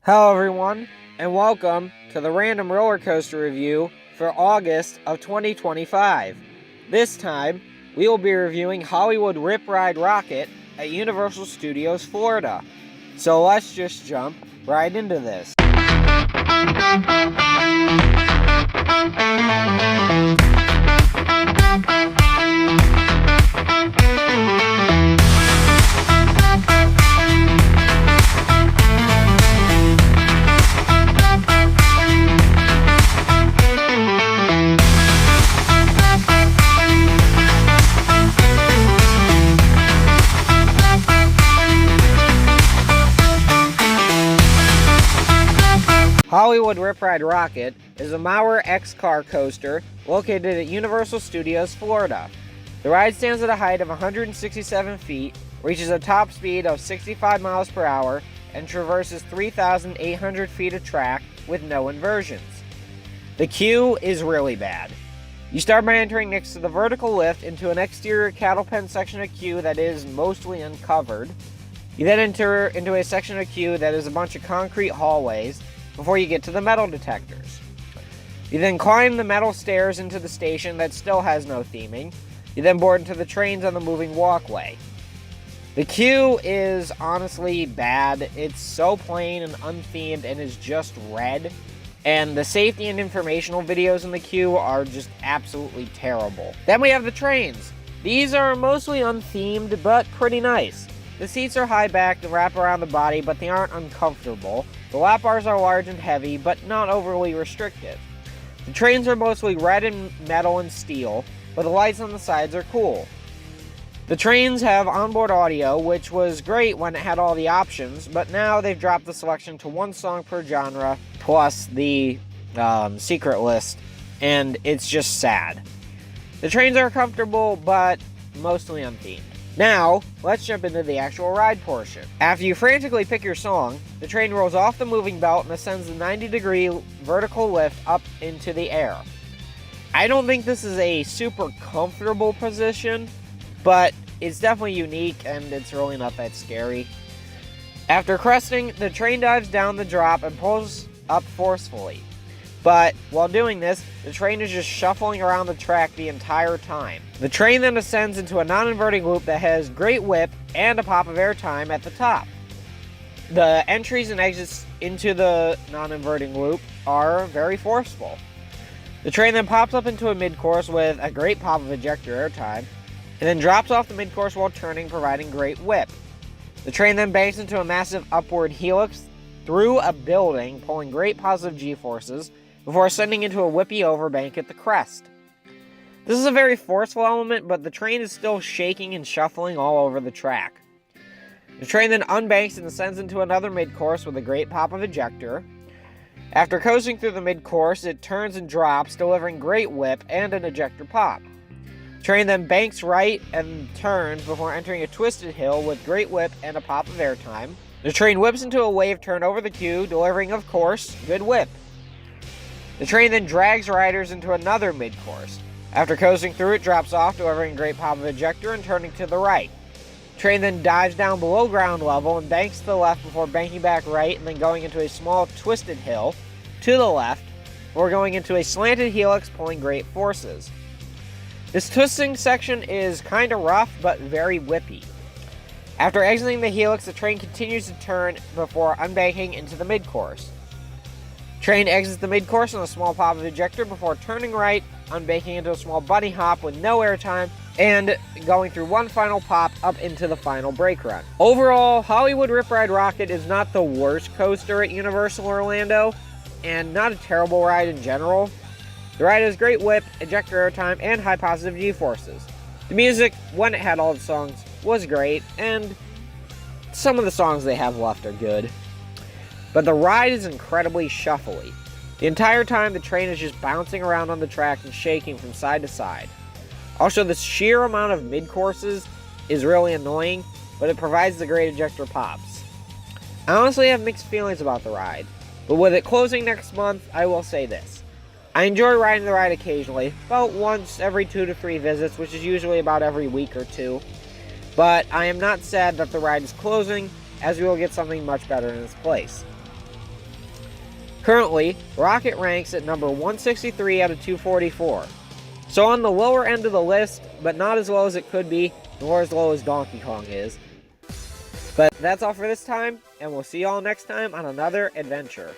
Hello everyone, and welcome to the random roller coaster review for August of 2025. This time, we will be reviewing Hollywood Rip Ride Rockit at Universal Studios, Florida. So let's just jump right into this. Hollywood Rip Ride Rockit is a Maurer X car coaster located at Universal Studios, Florida. The ride stands at a height of 167 feet, reaches a top speed of 65 miles per hour, and traverses 3,800 feet of track with no inversions. The queue is really bad. You start by entering next to the vertical lift into an exterior cattle pen section of queue that is mostly uncovered. You then enter into a section of queue that is a bunch of concrete hallways before you get to the metal detectors. You then climb the metal stairs into the station that still has no theming. You then board into the trains on the moving walkway. The queue is honestly bad. It's so plain and unthemed and is just red. And the safety and informational videos in the queue are just absolutely terrible. Then we have the trains. These are mostly unthemed, but pretty nice. The seats are high backed and wrap around the body, but they aren't uncomfortable. The lap bars are large and heavy, but not overly restrictive. The trains are mostly red and metal and steel, but the lights on the sides are cool. The trains have onboard audio, which was great when it had all the options, but now they've dropped the selection to one song per genre, plus the secret list, and it's just sad. The trains are comfortable, but mostly unthemed. Now, let's jump into the actual ride portion. After you frantically pick your song, the train rolls off the moving belt and ascends the 90-degree vertical lift up into the air. I don't think this is a super comfortable position, but it's definitely unique and it's really not that scary. After cresting, the train dives down the drop and pulls up forcefully. But while doing this, the train is just shuffling around the track the entire time. The train then ascends into a non-inverting loop that has great whip and a pop of airtime at the top. The entries and exits into the non-inverting loop are very forceful. The train then pops up into a mid-course with a great pop of ejector airtime, and then drops off the mid-course while turning, providing great whip. The train then banks into a massive upward helix through a building, pulling great positive G-forces, before ascending into a whippy overbank at the crest. This is a very forceful element, but the train is still shaking and shuffling all over the track. The train then unbanks and ascends into another mid-course with a great pop of ejector. After coasting through the mid-course, it turns and drops, delivering great whip and an ejector pop. The train then banks right and turns before entering a twisted hill with great whip and a pop of airtime. The train whips into a wave turn over the queue, delivering, of course, good whip. The train then drags riders into another mid-course. After coasting through, it drops off, delivering a great pop of ejector and turning to the right. The train then dives down below ground level and banks to the left before banking back right and then going into a small twisted hill to the left before going into a slanted helix pulling great forces. This twisting section is kind of rough but very whippy. After exiting the helix, the train continues to turn before unbanking into the mid-course. Train exits the mid-course on a small pop of ejector before turning right, unbanking into a small bunny hop with no airtime, and going through one final pop up into the final brake run. Overall, Hollywood Rip Ride Rockit is not the worst coaster at Universal Orlando, and not a terrible ride in general. The ride has great whip, ejector airtime, and high positive G-forces. The music, when it had all the songs, was great, and some of the songs they have left are good. But the ride is incredibly shuffly. The entire time the train is just bouncing around on the track and shaking from side to side. Also, the sheer amount of mid-courses is really annoying, but it provides the great ejector pops. I honestly have mixed feelings about the ride, but with it closing next month, I will say this. I enjoy riding the ride occasionally, about once every 2 to 3 visits, which is usually about every week or two. But I am not sad that the ride is closing, as we will get something much better in its place. Currently, Rockit ranks at number 163 out of 244. So on the lower end of the list, but not as low as it could be, nor as low as Donkey Kong is. But that's all for this time, and we'll see y'all next time on another adventure.